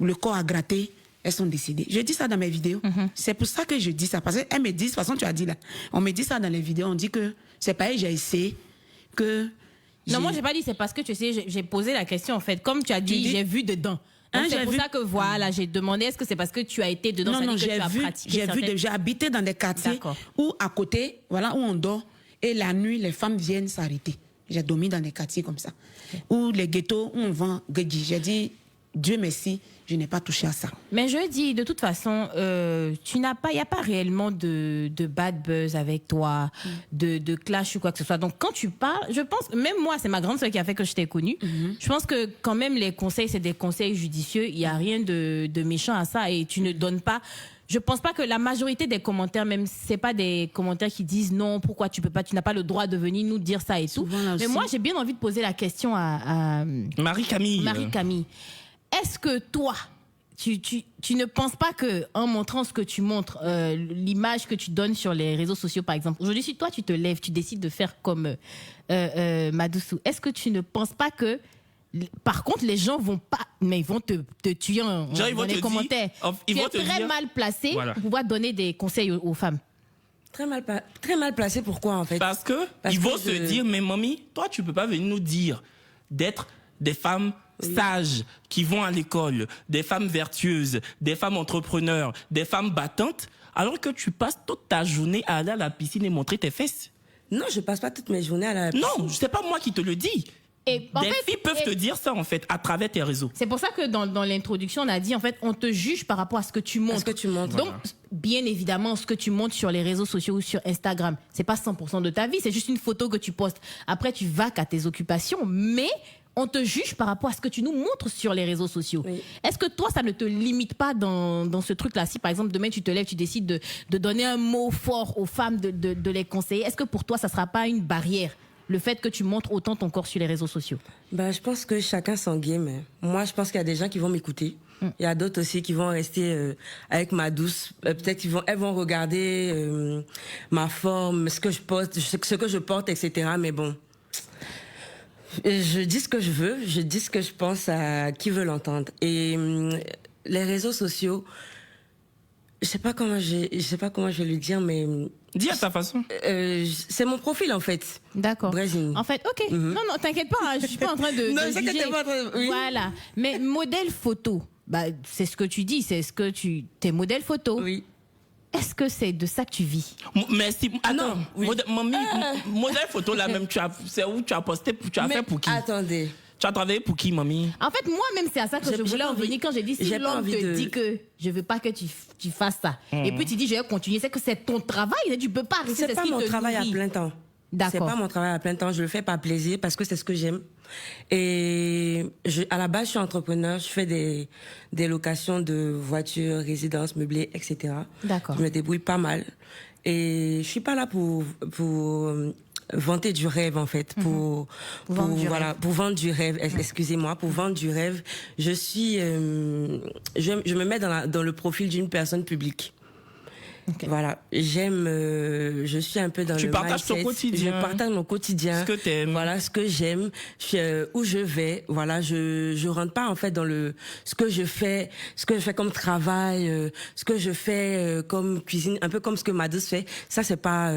Le corps a gratté, elles sont décédées. Je dis ça dans mes vidéos. C'est pour ça que je dis ça. Parce qu'elles me disent, de toute façon tu as dit là, on me dit ça dans les vidéos, on dit que c'est pareil, j'ai essayé, que... Non, moi, j'ai pas dit c'est parce que tu sais, j'ai posé la question en fait. Comme tu as dit, dis- j'ai vu dedans. Donc, Hein, c'est j'ai pour vu- ça que voilà, j'ai demandé est-ce que c'est parce que tu as été dedans, Non, ça non, dit que j'ai tu as vu, pratiqué certaines- j'ai habité dans des quartiers D'accord. où à côté, voilà, où on dort, et la nuit, les femmes viennent s'arrêter. J'ai dormi dans des quartiers comme ça. Où les ghettos, où on vend guégui. J'ai dit, Dieu merci, je n'ai pas touché à ça. Mais je dis, de toute façon, il n'y a pas réellement de bad buzz avec toi, de clash ou quoi que ce soit. Donc, quand tu parles, je pense, même moi, c'est ma grande sœur qui a fait que je t'ai connue. Je pense que quand même, les conseils, c'est des conseils judicieux. Il n'y a rien de méchant à ça et tu ne donnes pas... Je pense pas que la majorité des commentaires, même, c'est pas des commentaires qui disent non, pourquoi tu peux pas, tu n'as pas le droit de venir nous dire ça et tout. Souvent, là Mais aussi. moi, j'ai bien envie de poser la question à Marie-Camille. Marie-Camille. Est-ce que toi, tu ne penses pas que en montrant ce que tu montres, l'image que tu donnes sur les réseaux sociaux, par exemple, aujourd'hui, si toi, tu te lèves, tu décides de faire comme Madoussou, est-ce que tu ne penses pas que, par contre, les gens vont pas, mais ils vont te tuer dans les commentaires. Tu es très mal placé pour pouvoir donner des conseils aux femmes. Très mal placé, pourquoi en fait? Parce qu'ils vont se dire, mais mamie, toi, tu peux pas venir nous dire d'être des femmes sages, qui vont à l'école, des femmes vertueuses, des femmes entrepreneurs, des femmes battantes, alors que tu passes toute ta journée à aller à la piscine et montrer tes fesses. Non, je passe pas toutes mes journées à la piscine. Non, c'est pas moi qui te le dis. Et des filles peuvent te dire ça, en fait, à travers tes réseaux. C'est pour ça que dans l'introduction, on a dit, en fait, on te juge par rapport à ce que tu montres. Donc, bien évidemment, ce que tu montres sur les réseaux sociaux ou sur Instagram, c'est pas 100% de ta vie, c'est juste une photo que tu postes. Après, tu vaques à tes occupations, mais on te juge par rapport à ce que tu nous montres sur les réseaux sociaux. Oui. Est-ce que toi, ça ne te limite pas dans ce truc-là? Si, par exemple, demain, tu te lèves, tu décides de donner un mot fort aux femmes, de les conseiller, est-ce que pour toi, ça ne sera pas une barrière, le fait que tu montres autant ton corps sur les réseaux sociaux? Je pense que chacun son game. Moi, je pense qu'il y a des gens qui vont m'écouter. Il y a d'autres aussi qui vont rester avec ma douce. Peut-être elles vont regarder ma forme, ce que je poste, ce que je porte, etc. Mais bon, je dis ce que je veux, je dis ce que je pense à qui veut l'entendre. Et les réseaux sociaux, je sais pas comment je vais le dire, mais dis à ta façon. C'est mon profil en fait. D'accord. Brésil. En fait, ok. Non, t'inquiète pas, hein, je suis pas en train de. Non, de c'est que t'es pas en train. Oui. Voilà. Mais modèle photo, c'est ce que tu dis, c'est ce que t'es modèle photo. Oui. Est-ce que c'est de ça que tu vis? Mais si, attends, modèle photo là même, c'est où tu as posté, tu as fait pour qui? Attendez. Tu as travaillé pour qui, mamie? En fait, moi-même, c'est à ça que je voulais en venir quand j'ai dit, si l'homme te dit que je veux pas que tu fasses ça, et puis tu dis, je vais continuer, c'est que c'est ton travail, tu peux pas arrêter. C'est pas mon travail à plein temps. D'accord. C'est pas mon travail à plein temps, je le fais par plaisir, parce que c'est ce que j'aime. Et à la base, je suis entrepreneur, je fais des locations de voitures, résidences, meublées, etc. D'accord. Je me débrouille pas mal. Et je suis pas là pour vanter du rêve en fait, pour vendre du rêve. Excusez-moi, pour vendre du rêve. Je suis, je me mets dans le profil d'une personne publique. Okay. Voilà, je suis un peu dans tu le partages mindset. Ton quotidien. Je partage mon quotidien. Ce que t'aimes. Voilà, ce que j'aime, où je vais. Voilà, je rentre pas en fait dans ce que je fais comme travail, ce que je fais comme cuisine, un peu comme ce que Madouce fait. Ça, c'est pas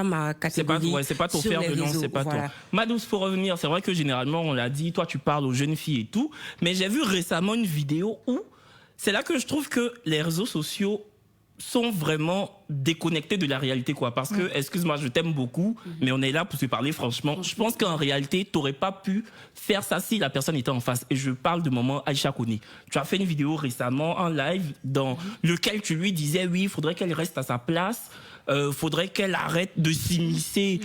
ma catégorie. C'est pas ton fer de lance, c'est pas toi. Madouce, faut revenir. C'est vrai que généralement, on l'a dit, toi, tu parles aux jeunes filles et tout. Mais j'ai vu récemment une vidéo où c'est là que je trouve que les réseaux sociaux sont vraiment déconnectés de la réalité, quoi. Parce que, excuse-moi, je t'aime beaucoup, mais on est là pour se parler franchement. Je pense qu'en réalité, t'aurais pas pu faire ça si la personne était en face. Et je parle de maman Aïcha Koné. Tu as fait une vidéo récemment en live dans lequel tu lui disais, oui, il faudrait qu'elle reste à sa place. Faudrait qu'elle arrête de s'immiscer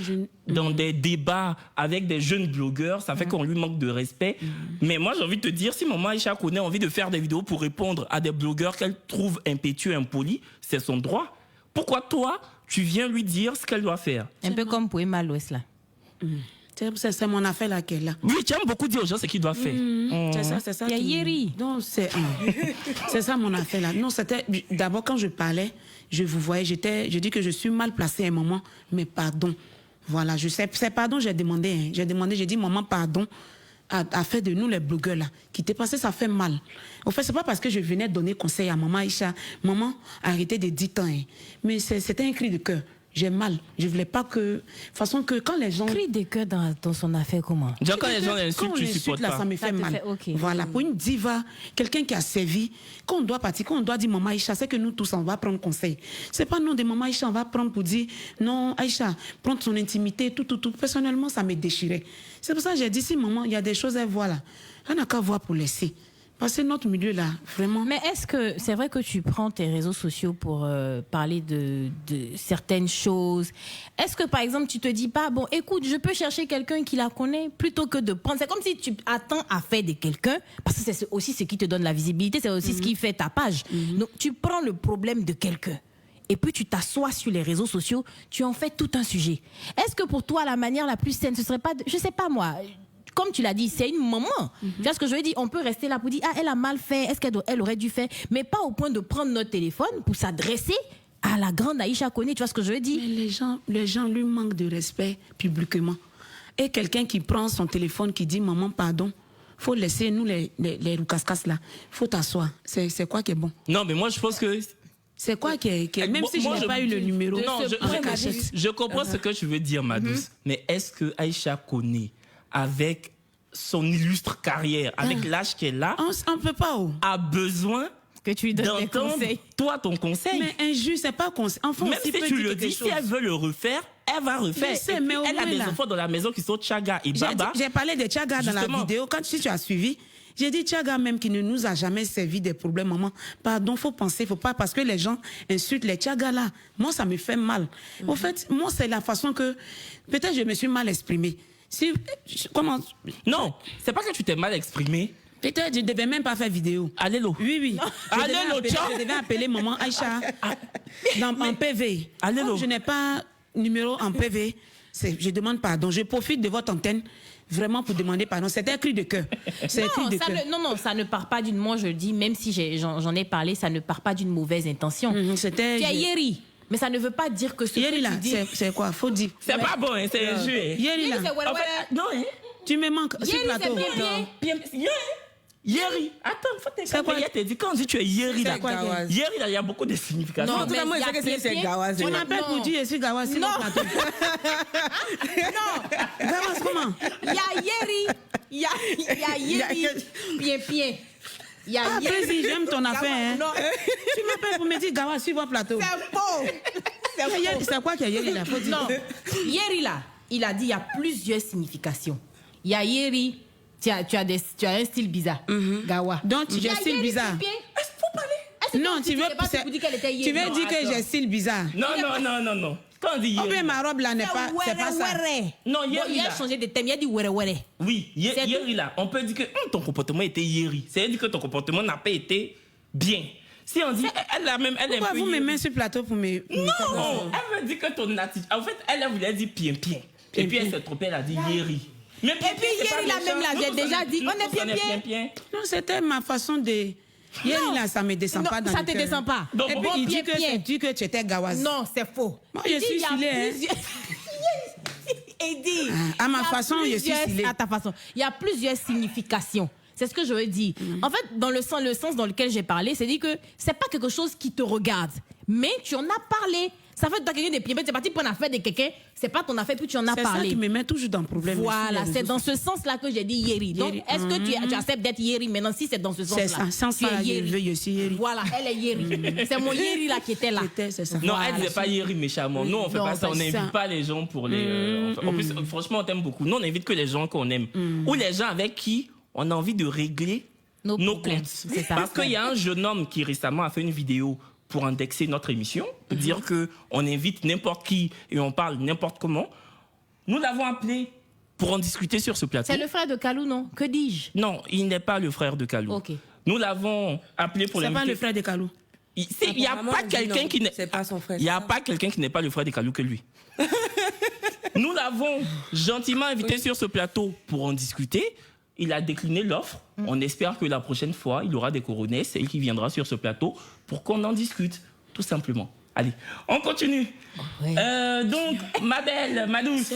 dans des débats avec des jeunes blogueurs. Ça fait qu'on lui manque de respect. Mais moi, j'ai envie de te dire, si maman Aïcha Koné a envie de faire des vidéos pour répondre à des blogueurs qu'elle trouve impétueux, impolis, c'est son droit. Pourquoi toi, tu viens lui dire ce qu'elle doit faire? Un peu comme pour Emma Loès, là. C'est mon affaire là qu'elle a. Oui, tu aimes beaucoup dire aux gens ce qu'ils doivent faire. C'est ça. Il y a Yeri. Non, c'est ça mon affaire là. Non, c'était d'abord quand je parlais, je vous voyais, je dis que je suis mal placée à un moment, mais pardon. Voilà, je sais, c'est pardon, j'ai demandé, j'ai dit maman pardon. À faire de nous les blogueurs là, qui t'est passé, ça fait mal. En fait, c'est pas parce que je venais donner conseil à maman Aïcha, maman, arrêtez de dire tant, mais c'était un cri de cœur. J'ai mal. Je voulais pas que... De toute façon, que quand les gens... Cri de cœur dans son affaire, comment? Déjà, quand les gens l'insultent, tu supportes pas. Ça me fait mal. Voilà, pour une diva, quelqu'un qui a servi, quand on doit partir, quand on doit dire maman Aïcha, c'est que nous tous, on va prendre conseil. C'est pas non de maman Aïcha, on va prendre pour dire, non, Aïcha, prendre son intimité, tout. Personnellement, ça me déchirait. C'est pour ça que j'ai dit, si maman, il y a des choses à voir là, on n'a qu'à voir pour laisser. Parce que notre milieu là, vraiment... Mais est-ce que c'est vrai que tu prends tes réseaux sociaux pour parler de certaines choses? Est-ce que par exemple tu te dis pas, bon écoute, je peux chercher quelqu'un qui la connaît plutôt que de prendre... C'est comme si tu attends à faire de quelqu'un, parce que c'est aussi ce qui te donne la visibilité, c'est aussi ce qui fait ta page. Donc tu prends le problème de quelqu'un. Et puis tu t'assois sur les réseaux sociaux, tu en fais tout un sujet. Est-ce que pour toi la manière la plus saine, ce serait pas, je sais pas moi... comme tu l'as dit, c'est une maman. Tu vois ce que je veux dire? On peut rester là pour dire, elle a mal fait, est-ce qu'elle aurait dû faire? Mais pas au point de prendre notre téléphone pour s'adresser à la grande Aïcha Koné, tu vois ce que je veux dire? Mais les gens lui manquent de respect publiquement. Et quelqu'un qui prend son téléphone, qui dit, maman, pardon, faut laisser nous les roucascas là. Faut t'asseoir. C'est quoi qui est bon? Non, mais moi, je pense que... C'est quoi qui est... Même si je n'ai pas eu le numéro. Non, je comprends ce que tu veux dire, ma douce. Mais est-ce que Aïcha Koné, avec son illustre carrière, avec l'âge qu'elle a, on peut pas, a besoin que tu lui donnes des conseils? Toi, ton conseil. Mais injuste, c'est pas conseil. Enfin, même si tu le dis, si elle veut le refaire, elle va refaire. Je sais, mais elle a des enfants dans la maison qui sont Tchaga et Baba. J'ai parlé de Tchaga dans la vidéo. Si tu as suivi, j'ai dit Tchaga même qui ne nous a jamais servi des problèmes, maman. Pardon, faut penser, faut pas, parce que les gens insultent les Tchaga là. Moi, ça me fait mal. Au fait, moi, c'est la façon que peut-être je me suis mal exprimée. Comment? Non, c'est pas que tu t'es mal exprimé. Peut-être je ne devais même pas faire vidéo. Allélo. Oui. Allélo, je devais appeler maman Aïcha en PV. Allélo. Je n'ai pas numéro en PV. Je demande pardon. Je profite de votre antenne vraiment pour demander pardon. C'était un cri de cœur. Non, ça ne part pas d'une... Moi, je dis, même si j'en ai parlé, ça ne part pas d'une mauvaise intention. C'était... Tu as Yeri. Mais ça ne veut pas dire que ce Yeri, que là, tu dis... c'est quoi? Faut dire. C'est pas bon, hein, c'est un jeu. Yeri, là. En fait, non, hein. Tu me manques sur le plateau. Yeri. Attends, faut t'expliquer. Il t'a dit, quand on dit tu es Yeri, là, Yeri, là, il y a beaucoup de significations. Non, tout le monde sait que c'est Gawaz. On appelle pour dire je suis Gawaz sur le plateau. Non. Gawaz, comment? Il y a Yeri. Il y a Yeri. Bien. Après, si j'aime ton affaire, hein. Non. Tu m'appelles pour me dire Gawaz sur votre plateau. C'est faux. C'est quoi qu'il y a Yeri là? Faut dire. Non. Yeri là, il a dit il y a plusieurs significations. Il y a Yeri, tu as un style bizarre. Gawa. Donc j'ai un style bizarre. Est-ce qu'il faut parler? Non, tu veux dire que j'ai un style bizarre. Non. Quand on dit Yeri. Ma robe là n'est pas, c'est pas ça. Non, Yeri. Il a changé de thème, il a dit were. Oui, Yeri là, on peut dire que ton comportement était Yeri. C'est-à-dire que ton comportement n'a pas été bien. Si on dit, elle a même, elle est un peu... Pourquoi vous me mettez sur le plateau pour me... Non, elle veut dire que ton attitude... En fait, elle voulait dire bien. Et puis elle s'est trompée, elle a dit Yeri. Et puis Yeri là même là, j'ai déjà dit, on est bien. Non, c'était ma façon de... Yeri là, ça me descend pas dans le cœur. Ça te descend pas. Et puis il dit que tu étais Gawaz. Non, c'est faux. Moi, je suis filée. Il dit... À ma façon, je suis filée. À ta façon. Il y a plusieurs significations. C'est ce que je veux dire. En fait, dans le sens dans lequel j'ai parlé, c'est dit que c'est pas quelque chose qui te regarde, mais tu en as parlé. Ça fait que tu as quelqu'un des pieds, c'est parti pour une affaire de quelqu'un, c'est pas ton affaire, puis tu en as parlé. C'est ça qui me met toujours dans le problème. Voilà, c'est dans ce sens-là que j'ai dit Yeri. Donc, est-ce que tu acceptes d'être Yeri maintenant, si c'est dans ce sens-là? C'est ça, sans ça, je suis Yeri. Voilà, elle est Yeri. C'est mon Yeri là qui était là. C'est ça. Non, elle n'est pas Yeri méchamment. Nous, on fait pas ça. On n'invite pas les gens pour les... En plus, franchement, on t'aime beaucoup. Nous, on n'invite que les gens qu'on aime. Ou les gens avec qui on a envie de régler nos comptes. Parce qu'il y a un jeune homme qui récemment a fait une vidéo pour indexer notre émission, dire qu'on invite n'importe qui et on parle n'importe comment. Nous l'avons appelé pour en discuter sur ce plateau. C'est le frère de Kalou, non? Que dis-je? Non, il n'est pas le frère de Kalou. Okay. Nous l'avons appelé pour l'inviter. C'est pas le frère de Kalou. Il n'y a pas quelqu'un qui n'est... C'est pas son frère. Il n'y a pas quelqu'un qui n'est pas le frère de Kalou que lui. Nous l'avons gentiment invité sur ce plateau pour en discuter. Il a décliné l'offre. On espère que la prochaine fois, il aura des coronets. C'est il qui viendra sur ce plateau pour qu'on en discute, tout simplement. Allez, on continue. Oui. Donc, ma belle, ma douce.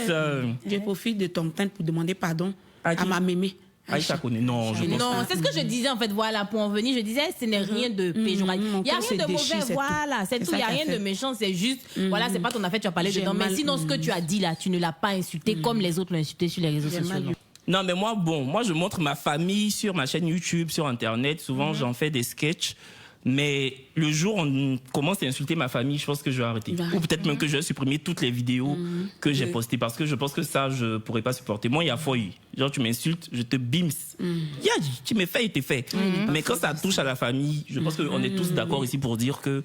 Je profite de ton temps pour demander pardon à ma mémé. Aïcha Koné, non, je pense Non, c'est ce que je disais en fait, voilà, pour en venir, je disais, ce n'est rien de péjoratif. Il n'y a rien de mauvais, voilà, c'est tout, il n'y a rien de méchant, c'est juste, voilà, c'est pas ton affaire, tu as parlé dedans. Mais sinon, ce que tu as dit là, tu ne l'as pas insulté comme les autres l'ont insulté sur les réseaux sociaux. Non, mais moi, je montre ma famille sur ma chaîne YouTube, sur Internet. Souvent, j'en fais des sketchs. Mais le jour où on commence à insulter ma famille, je pense que je vais arrêter. Ou peut-être même que je vais supprimer toutes les vidéos que j'ai postées. Parce que je pense que ça, je ne pourrais pas supporter. Moi, il y a foyer. Genre, tu m'insultes, je te bims. Tu me fais et t'es fait. Mais quand ça touche à la famille, je pense qu'on est tous d'accord ici pour dire que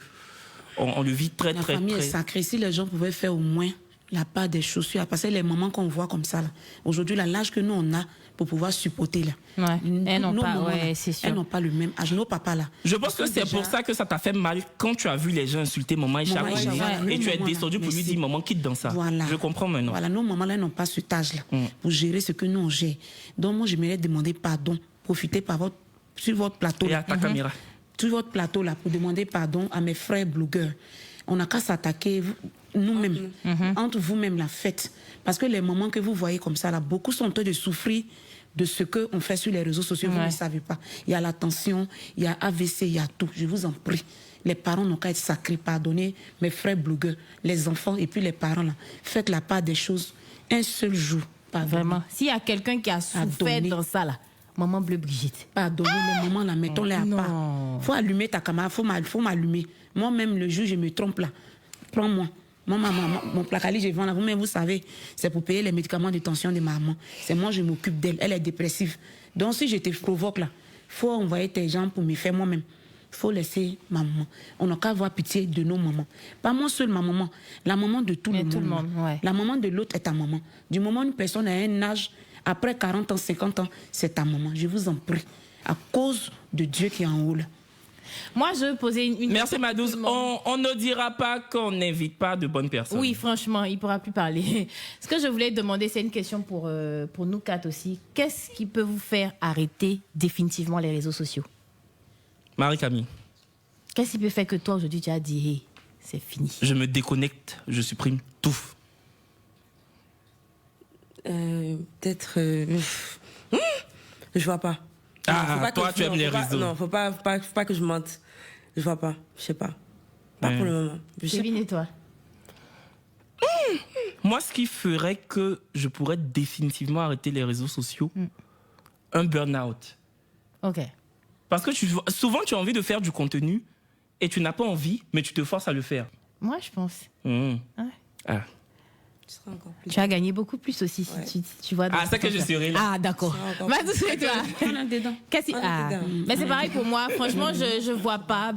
on le vit très, la très, famille très... est sacrée. Si les gens pouvaient faire au moins la part des chaussures, parce que les mamans qu'on voit comme ça, là, aujourd'hui, l'âge que nous, on a pour pouvoir supporter, là. Ouais. Elles n'ont nos pas, mamans, ouais, là, c'est sûr. elles n'ont pas le même âge. Nos papas, là. Je pense que ils sont c'est déjà- pour ça que ça t'a fait mal quand tu as vu les gens insulter maman Aïcha Maman Aïcha, Koné, voilà, et nos tu es mamans, descendu là. pour lui Mais dire c'est- maman quitte dans ça. Voilà. Je comprends maintenant. Voilà, nos mamans là n'ont pas cet âge-là pour gérer ce que nous on gère. Donc moi, j'aimerais demander pardon, profiter sur votre plateau. Et là. à ta caméra. Sur votre plateau là pour demander pardon à mes frères blogueurs. On n'a qu'à s'attaquer nous-mêmes, entre vous-mêmes la fête. Parce que les mamans que vous voyez comme ça là, beaucoup sont en train de souffrir de ce qu'on fait sur les réseaux sociaux. Vous Ouais. ne savez pas. Il y a la tension, il y a AVC, il y a tout. Je vous en prie. Les parents n'ont qu'à être sacrés. Pardonnez mes frères blogueurs, les enfants et puis les parents là. Faites la part des choses un seul jour. Pardonnez. Vraiment. S'il y a quelqu'un qui a souffert donner. dans ça, là, Maman Bleu Brigitte. Pardonnez les mamans là, mettons-les à Non. part. Faut allumer ta caméra, faut m'allumer. Moi-même, le jour, je me trompe là. Prends-moi. Moi, mon placali, je vends là. Vous-même, vous savez, c'est pour payer les médicaments de tension de ma maman. C'est moi, je m'occupe d'elle. Elle est dépressive. Donc, si je te provoque là, faut envoyer tes gens pour me faire moi-même. Faut laisser ma maman. On n'a qu'à avoir pitié de nos mamans. Pas moi seule, ma maman. La maman de tout Mais le tout le monde. monde, ouais. La maman de l'autre est ta maman. Du moment où une personne a un âge, après 40 ans, 50 ans, c'est ta maman. Je vous en prie. À cause de Dieu qui est en haut là. Moi, je veux poser une Merci question Madouce. pour tout le monde. On ne dira pas qu'on n'invite pas de bonnes personnes. Oui, franchement, il ne pourra plus parler. Ce que je voulais demander, c'est une question pour nous quatre aussi. Qu'est-ce qui peut vous faire arrêter définitivement les réseaux sociaux? Marie-Camille, Qu'est-ce qui peut faire que toi, aujourd'hui, tu as dit, hey, c'est fini? je me déconnecte, je supprime tout. Peut-être. Je vois pas. Ah, Faut pas toi, que- tu aimes les faut pas- réseaux. Non, faut pas que je mente. Je vois pas. Je sais pas. Pas Ouais. pour le moment. Je sais Kevin et toi? Moi, ce qui ferait que je pourrais définitivement arrêter les réseaux sociaux, un burn-out. Ok. Parce que souvent, tu as envie de faire du contenu et tu n'as pas envie, mais tu te forces à le faire. Moi, je pense. Mmh. Ouais. Ah. Tu seras encore plus. Tu as gagné beaucoup plus aussi Ouais. si tu vois. dans Ah, c'est que ce je sens-là. serai là. Ah, d'accord. Ça va encore Madouce et toi? On est dedans. Qu'est-ce qui- On est ah. dedans. Mais c'est pareil pour moi. Franchement, je vois pas.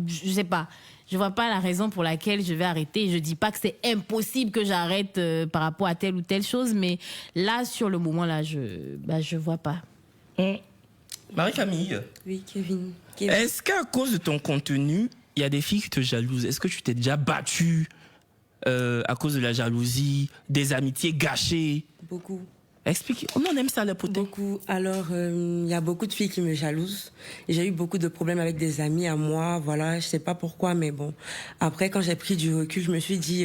Je sais pas. Je vois pas la raison pour laquelle je vais arrêter. Je dis pas que c'est impossible que j'arrête par rapport à telle ou telle chose, mais là, sur le moment là, je vois pas. Mmh. Marie-Camille, Oui, Kevin. est-ce qu'à cause de ton contenu, il y a des filles qui te jalousent? Est-ce que tu t'es déjà battue à cause de la jalousie, des amitiés gâchées? Beaucoup. Explique. On en aime ça, la poteau. Beaucoup. Alors, il y a beaucoup de filles qui me jalousent. Et j'ai eu beaucoup de problèmes avec des amis à moi. Voilà, je sais pas pourquoi, mais bon. Après, quand j'ai pris du recul, je me suis dit,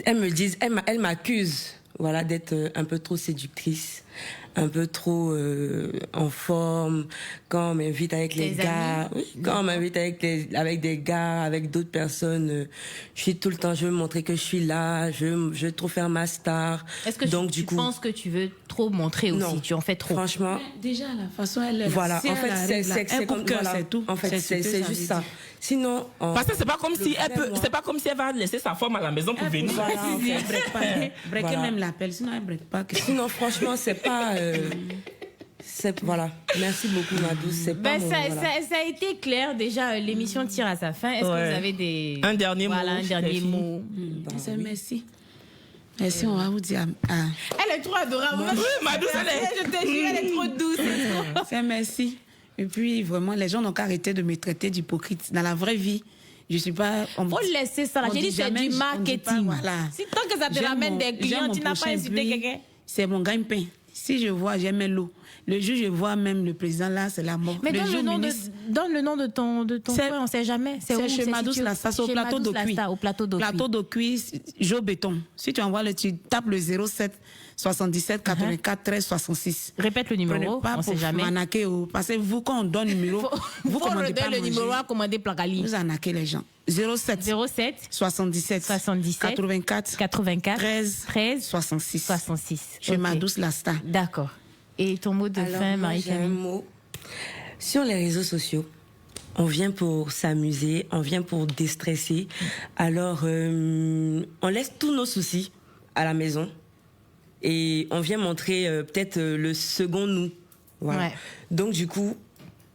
elles m'accusent, voilà, d'être un peu trop séductrice, un peu trop en forme. Quand on m'invite avec les Tes gars, amis? oui, quand on m'invite avec des gars, avec d'autres personnes, je suis tout le temps, je veux montrer que je suis là, je veux trop faire ma star. Est-ce que Donc, tu du coup, penses que tu veux trop montrer aussi? non. Tu en fais trop? Franchement, Déjà, la façon, elle est voilà, si en elle fait, arrive là, c'est un coup comme de cœur, voilà. c'est tout. En fait, ce que c'est ça juste veut ça. dire. Sinon, Parce que c'est pas comme si vrai, moi. c'est pas comme si elle va laisser sa femme à la maison pour venir. Voilà, en fait. Elle break pas. Breaker Voilà. même l'appel, sinon elle break pas. Sinon, franchement, c'est pas. Voilà. Merci beaucoup, Madouce. C'est pas. Ben, mon- ça, voilà. ça a été clair. Déjà, l'émission tire à sa fin. Est-ce que Ouais. vous avez des... Un dernier mot, Voilà, un les dernier filles. mot. C'est merci. Merci, on va vous dire. Elle est trop adorable. Oui, Madouce, elle est... Je te jure, elle est trop douce. C'est merci. Et puis, vraiment, les gens n'ont qu'à arrêter de me traiter d'hypocrite. Dans la vraie vie, je suis pas. Faut laisser ça là. On J'ai dit dit c'est jamais, du on dit pas, marketing. voilà. Si tant que ça te J'aime ramène mon- des j'aime clients, mon tu n'as pas prochain insulté prix. quelqu'un. C'est mon gagne-pain. Si je vois, j'aime l'eau. Le jour, je vois même le président là, c'est la mort. Mais le donne jour le nom ministre, donne le nom de ton C'est- frère, on ne sait jamais. C'est où? c'est chez Madouce situé? Lasta, c'est au Chez plateau Madouce d'Ocuy. Lasta, au plateau d'Ocuy. Plateau d'Ocuy, Joe Béton. Si tu envoies tu tapes le 07 77 84 13 66. Répète le Prenez numéro, pas on ne sait pour jamais. m'arnaquer, parce que vous, quand on donne le numéro, vous Faut commandez pas redonner le manger. numéro à commander Placali. Vous arnaquez les gens. 07 07 77 77 84 84 13 13 66. 66. Chez Ok. Madouce Lasta. D'accord. Et ton mot de Alors, fin, moi, j'ai un Marie-Camille? mot. Sur les réseaux sociaux, on vient pour s'amuser, on vient pour déstresser. Alors, on laisse tous nos soucis à la maison et on vient montrer peut-être le second nous. Voilà. Ouais. Donc, du coup,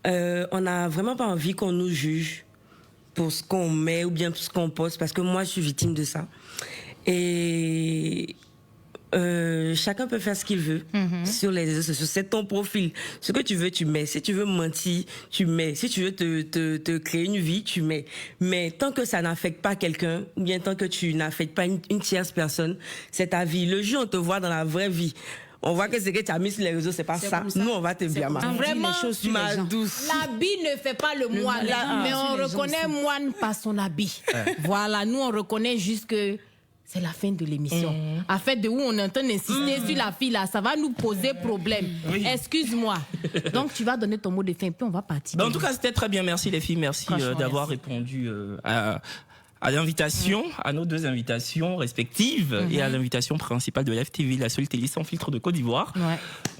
on n'a vraiment pas envie qu'on nous juge pour ce qu'on met ou bien pour ce qu'on poste, parce que moi, je suis victime de ça. Et chacun peut faire ce qu'il veut sur les réseaux sociaux. C'est ton profil. Ce que tu veux, tu mets. Si tu veux mentir, tu mets. Si tu veux te créer une vie, tu mets. Mais tant que ça n'affecte pas quelqu'un, ou bien tant que tu n'affectes pas une tierce personne, c'est ta vie. Le jour où on te voit dans la vraie vie, on voit que ce que tu as mis sur les réseaux, c'est pas ça. Nous, on va te bien marrer. Vraiment, ma douce. L'habit ne fait pas le moine, mais on reconnaît moine par son habit. Voilà, nous, on reconnaît juste que c'est la fin de l'émission. À fait de où on est en train d'insister sur la fille là, ça va nous poser problème. Excuse-moi. Donc tu vas donner ton mot de fin, puis on va partir. En tout cas, c'était très bien. Merci les filles, merci d'avoir répondu à l'invitation, à nos 2 invitations respectives et à l'invitation principale de l'FTV, la seule télé sans filtre de Côte d'Ivoire.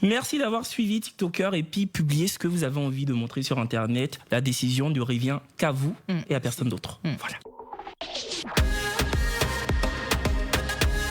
Merci d'avoir suivi TikToker et puis publié ce que vous avez envie de montrer sur Internet. La décision ne revient qu'à vous et à personne d'autre. Voilà.